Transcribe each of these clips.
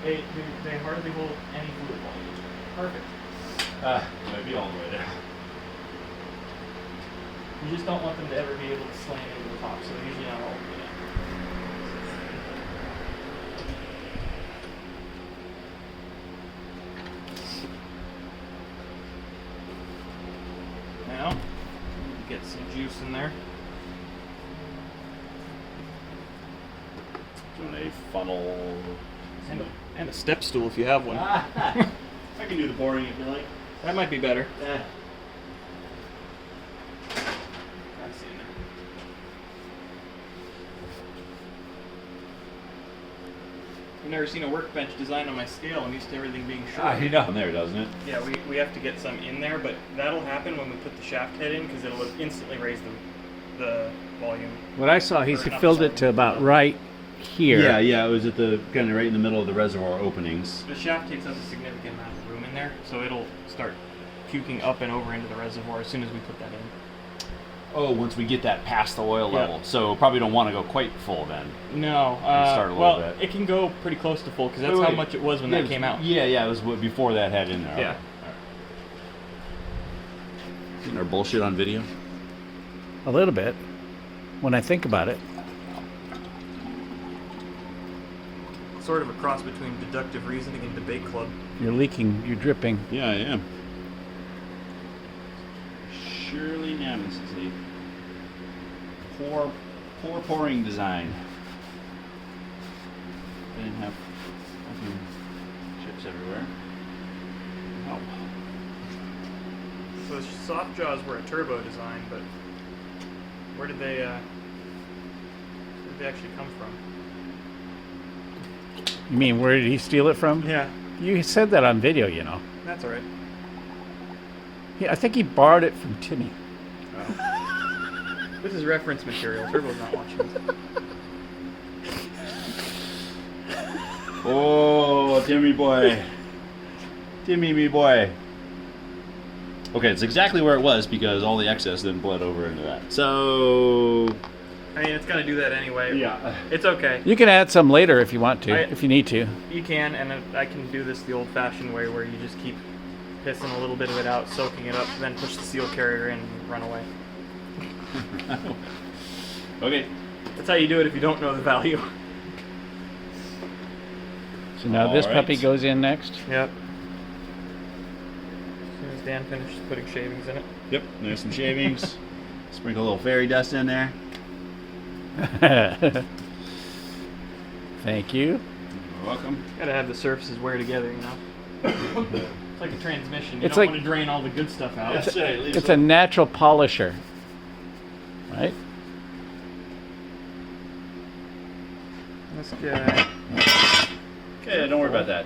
They hardly hold any fluid volume. Perfect. Might be all the way there. You just don't want them to ever be able to slam into the top, so they're usually not all the way down. Now, get some juice in there. Doing a funnel. And a step stool if you have one. I can do the pouring if you like. That might be better. Yeah. That's in there. I've never seen a workbench designed on my scale. I'm used to everything being short. You down there, doesn't it? Yeah, we have to get some in there, but that'll happen when we put the shaft head in because it'll instantly raise the volume. What I saw, he Or not filled the it to about right here. Yeah, it was at the kind of right in the middle of the reservoir openings. The shaft takes up a significant amount of room in there, so it'll start puking up and over into the reservoir as soon as we put that in. Oh, once we get that past the oil Yeah. level. So probably don't want to go quite full then. No, start a little well, bit. it can go pretty close to full because that's Wait. how much it was when that came out. Yeah, it was before that had in there. Yeah. Okay. All right. Isn't our bullshit on video? A little bit, when I think about it. Sort of a cross between deductive reasoning and debate club. You're leaking, you're dripping. Yeah, I am. Shirley Nemes is a poor pouring design. I didn't have fucking chips everywhere. Oh. So the soft jaws were a turbo design, but where did they actually come from? You mean, where did he steal it from? Yeah, You said that on video, you know. that's all right. I think he borrowed it from Timmy. This is reference material. Turbo's not watching this. Oh, Timmy boy. Timmy, me boy. Okay, it's exactly where it was because all the excess then bled over into that. So, I mean, it's gonna do that anyway. yeah. It's okay. You can add some later if you want to, I- if you need to. You can, and I can do this the old-fashioned way where you just keep pissing a little bit of it out, soaking it up, then push the seal carrier in and run away. Okay. That's how you do it if you don't know the value. So now this All right. puppy goes in next. Yep. As soon as Dan finishes putting shavings in it. Yep, there's some shavings. Sprinkle a little fairy dust in there. Thank you. You're welcome. Gotta have the surfaces wear together, you know. It's like a transmission. You It's don't like- want to drain all the good stuff out. That's right. leave It's some- a natural polisher, right? This guy. Okay, don't worry about that.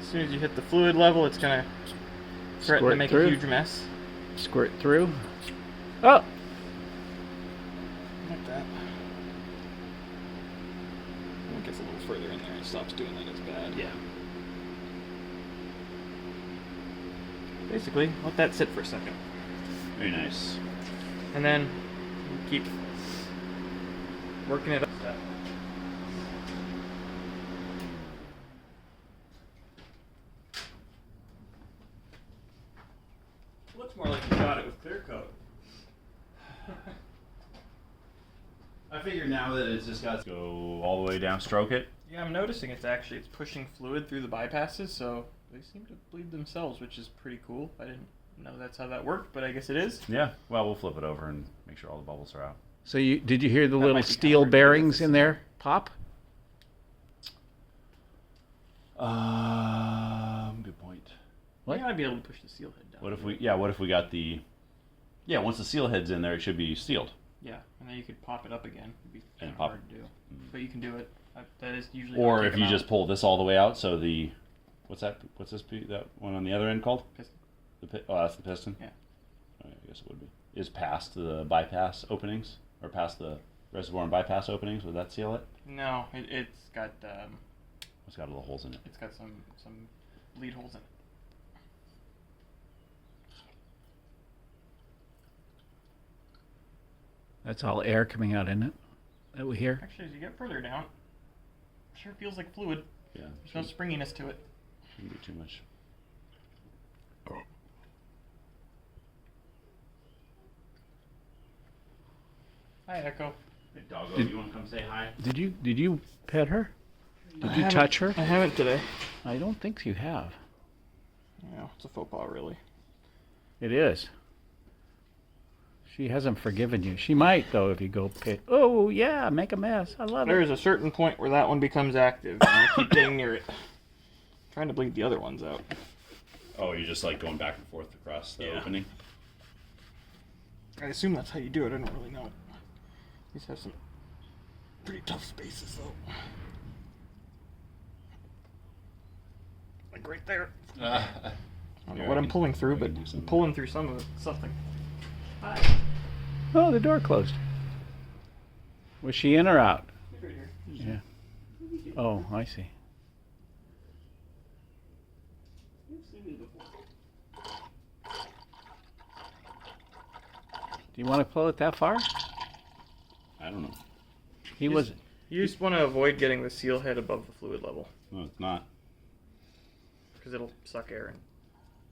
As soon as you hit the fluid level, it's gonna threaten to Squirt make through. a huge mess. Squirt through. Oh, Like that. When it gets a little further in there, it stops doing that as bad. Yeah. Basically, let that sit for a second. Very nice. And then keep working it up. Looks more like you got it with clear coat. I figure now that it's just got to go all the way down, stroke it. Yeah, I'm noticing it's pushing fluid through the bypasses, so they seem to bleed themselves, which is pretty cool. I didn't know that's how that worked, but I guess it is. Yeah. Well, we'll flip it over and make sure all the bubbles are out. so did you hear the That little might be steel counterintuitive. bearings in there pop? Good point. What? You gotta be able to push the seal head down. What if we got the? Yeah, once the seal head's in there, it should be sealed. Yeah, and then you could pop it up again. It'd be kind And of pop- hard to do, but you can do it. That is usually. how Or I take if them you out. just pull this all the way out, so the, what's that one on the other end called? Piston. That's the piston. Yeah. I guess it would be. Is past the bypass openings or past the reservoir and bypass openings? Would that seal it? No, it's got It's got little holes in it. it's got some lead holes in it. That's all air coming out, isn't it? that we hear? Actually, as you get further down, sure feels like fluid. Yeah. There's no springiness to it. Shouldn't be too much. Hi, Echo. Hey, doggo, you want to come say hi? Did you pet her? Did you touch her? I haven't today. I don't think you have. No, it's a faux pas, really. It is. She hasn't forgiven you. She might, though, if you go pit. Oh, yeah, make a mess. I love There it. is a certain point where that one becomes active, and I keep getting near it. Trying to bleed the other ones out. Oh, you're just like going back and forth across the Yeah. opening? I assume that's how you do it. I don't really know. These have some pretty tough spaces, though. Like right there. I don't know what I'm pulling through, but I'm pulling through some of it. Something. Hi. Oh, the door closed. Was she in or out? Right here. Yeah. Oh, I see. You've seen me before. Do you want to pull it that far? I don't know. He was. You just want to avoid getting the seal head above the fluid level, No, it's not. because it'll suck air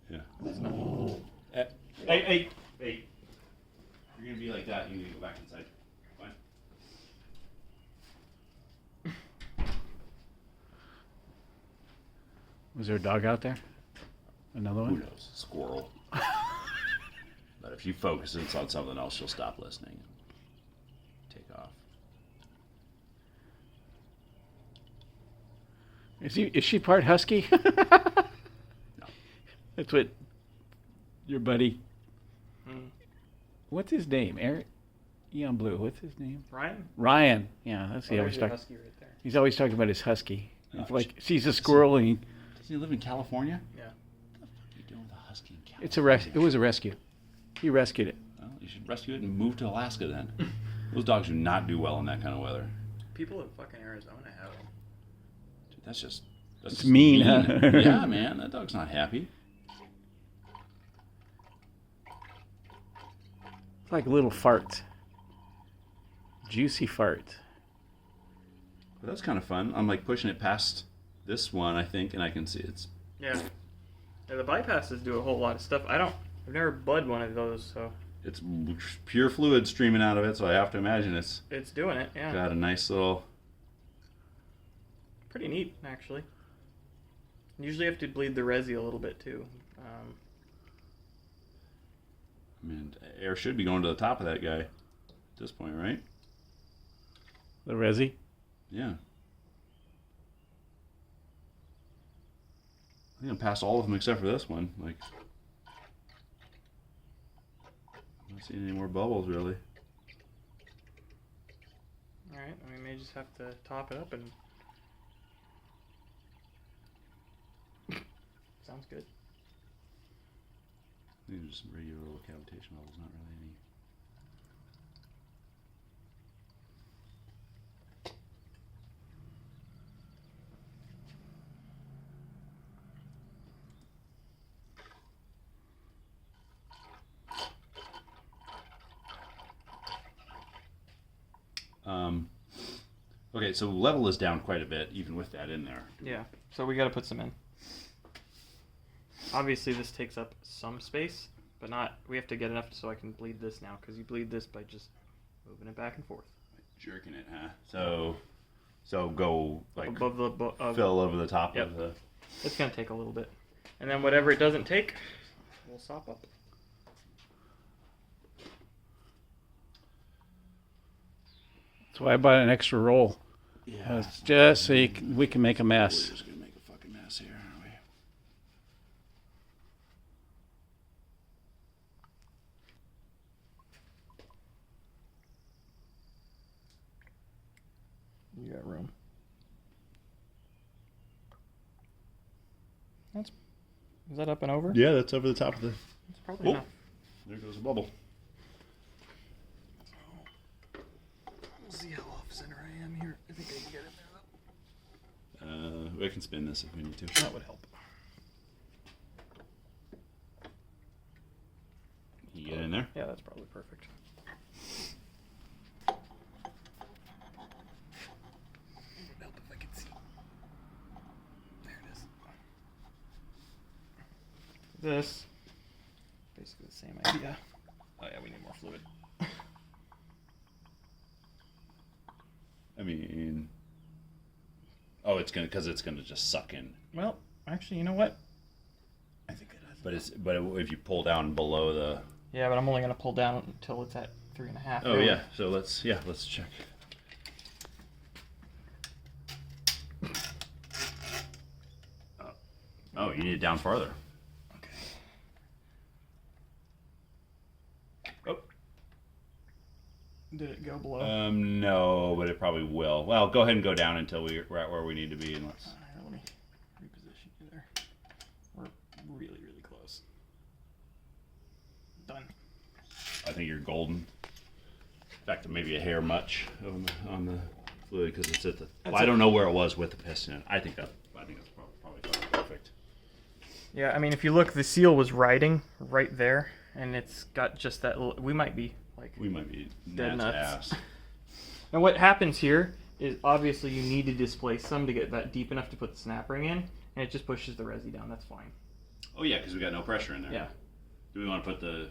in. Yeah. It's not. Hey. You're gonna be like that. You need to go back inside. Fine. Was there a dog out there? Another Who one? knows? Squirrel. But if you focus it on something else, she'll stop listening and take off. Is she part husky? No. That's what your buddy. Hmm. What's his name? Eric. Eon Blue. What's his name? Ryan? Ryan. Yeah, that's he Oh, always there's your talk. husky right there. He's always talking about his husky. Oh, It's like sees a squirrel and he, Doesn't he live in California? Yeah. What are you doing with a husky in California? it was a rescue. He rescued it. Well, you should rescue it and move to Alaska then. Those dogs do not do well in that kind of weather. People in fucking Arizona have them. Dude, that's just It's mean, huh? Yeah, man, that dog's not happy. It's like a little fart. Juicy fart. But that's kind of fun. I'm like pushing it past this one, I think, and I can see it's. Yeah. Yeah, the bypasses do a whole lot of stuff. I've never bled one of those, so It's pure fluid streaming out of it, so I have to imagine it's it's doing it. Yeah. got a nice little. Pretty neat, actually. Usually have to bleed the resi a little bit too. I mean, air should be going to the top of that guy at this point, right? The resi. Yeah. I think I'm past all of them except for this one. Like, I'm not seeing any more bubbles really. All right, we may just have to top it up and. Sounds good. I think there's some regular little cavitation bubbles, not really any. Okay, so level is down quite a bit, even with that in there. Yeah, so we got to put some in. Obviously, this takes up some space, but not. We have to get enough so I can bleed this now, because you bleed this by just moving it back and forth. Jerking it, huh? So go like Above the. fill over the top Yep. of the. It's gonna take a little bit, and then whatever it doesn't take, we'll sop up. That's why I bought an extra roll. Yeah. It's just so we can make a We're mess. just gonna make a fucking mess here, aren't we? You got room. Is that up and over? Yeah, that's over the top of the. It's probably Oh. enough. There goes a bubble. We'll see how off center I am here. I think I can get it there though. I can spin this if we need to. That would help. You get in there. Yeah, that's probably perfect. this. Basically the same idea. Oh yeah, we need more fluid. I mean, oh, because it's gonna just suck in. Well, actually, you know what? I think it does. But if you pull down below the. Yeah, but I'm only gonna pull down until it's at 3.5. Oh really. yeah. So let's check. Oh, you need it down farther. Okay. Oh. Did it go below? No, but it probably will. Well, go ahead and go down until we're at where we need to be, and let's. Let me reposition you there. We're really, really close. Done. I think you're golden. In fact, maybe a hair much on the fluid because it's at the. Well, I don't know where it was with the piston. I think that's probably perfect. Yeah, I mean, if you look, the seal was riding right there, and it's got just that little. We might be like. We might be Dead nuts. ass. And what happens here is obviously you need to displace some to get that deep enough to put the snap ring in, and it just pushes the resi down. That's fine. Oh yeah, because we got no pressure in there. Yeah. Do we want to put the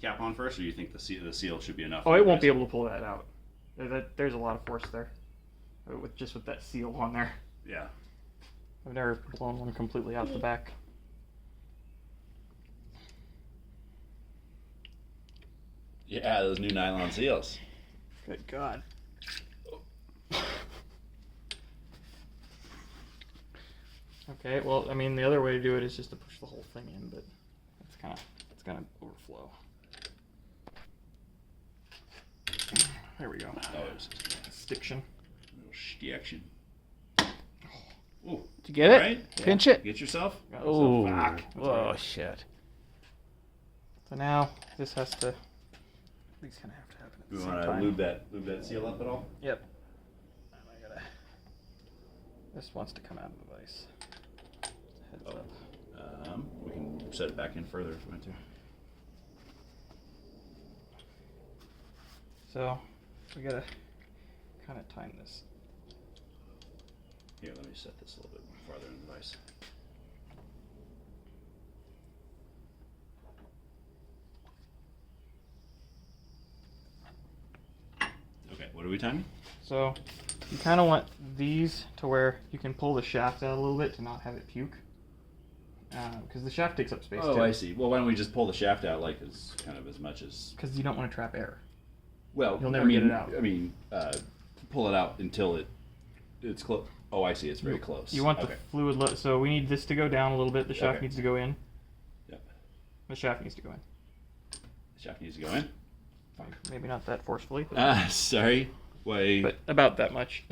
cap on first, or do you think the seal should be enough? Oh, it won't be able to pull that out. There's a lot of force there, with that seal on there. Yeah. I've never blown one completely out the back. Yeah, those new nylon seals. Good God. Okay, well, I mean, the other way to do it is just to push the whole thing in, but it's gonna overflow. There we go. Oh, it was Stiction. little stiction. Oh, Did you get it? right? Pinch it. Get yourself. Oh, Fuck. oh shit. So now this has to. These kind of have to happen at the We same want time. to lube that seal up at all? Yep. This wants to come out of the vise. Heads up. We can set it back in further if we want to. So we gotta kind of time this. Here, let me set this a little bit more farther in the vise. Okay, what are we timing? So you kind of want these to where you can pull the shaft out a little bit to not have it puke. Because the shaft takes up space too. Oh, I see. Well, why don't we just pull the shaft out like as much as. Because you don't want to trap air. Well, You'll never get it out. I mean, pull it out until it's close. Oh, I see. It's very close. You want the fluid. So we need this to go down a little bit. The shaft Okay. needs to go in. Yep. The shaft needs to go in. The shaft needs to go in. Maybe not that forcefully. But, Sorry. Why? but about that much.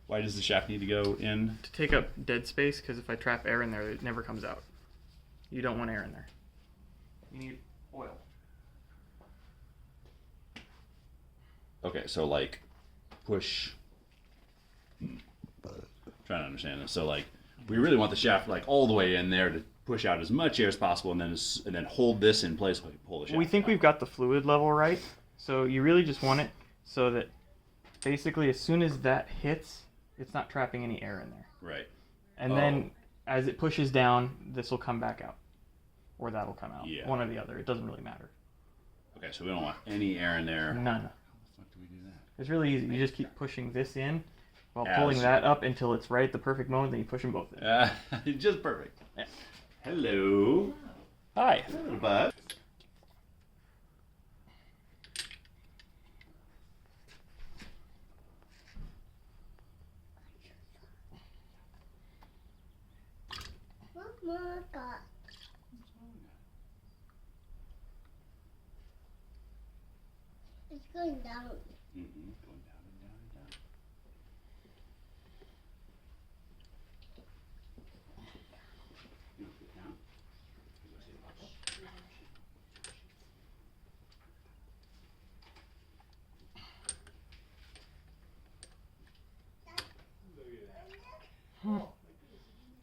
Why does the shaft need to go in? To take up dead space, because if I trap air in there, it never comes out. You don't want air in there. You need oil. Okay, so like push. Trying to understand this. So like we really want the shaft like all the way in there to push out as much air as possible, and then hold this in place while you pull the shaft. We think we've got the fluid level right, so you really just want it so that basically as soon as that hits, it's not trapping any air in there. Right. And then as it pushes down, this will come back out. Or that'll come out. Yeah. One or the other. It doesn't really matter. Okay, so we don't want any air in there. None. How the fuck do we do that? It's really easy. You just keep pushing this in while As- pulling that up until it's right at the perfect moment, then you push them both in. Just perfect. Yeah. Hello. Hi. Hello, bud. Mama got. It's going down. Mm-hmm. Going down and down and down. You want to get down? You want to see the bubble?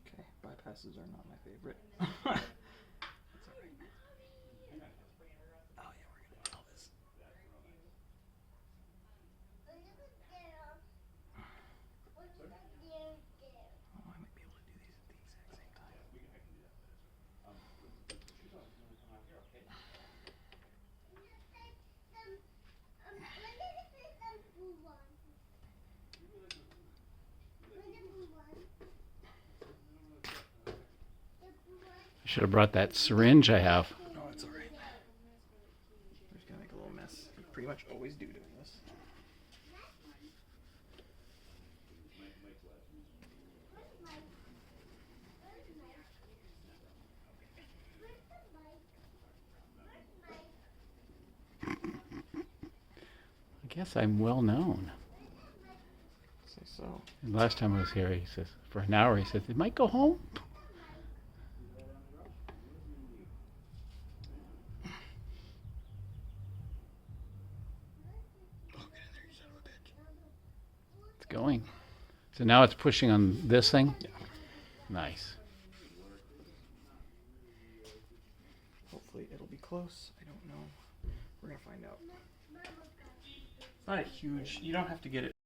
Okay, bypasses are not my favorite. That's alright. Oh yeah, we're gonna nail this. Oh, I might be able to do these at the exact same time. Should have brought that syringe I have. No, it's alright. We're just gonna make a little mess. We pretty much always do doing this. I guess I'm well known. Say so. And last time I was here, he says, for an hour, he says, "Did Mike go home?" Oh, get in there, you son of a bitch. It's going. So now it's pushing on this thing? Yeah. Nice. Hopefully it'll be close. I don't know. We're gonna find out. It's not a huge. You don't have to get it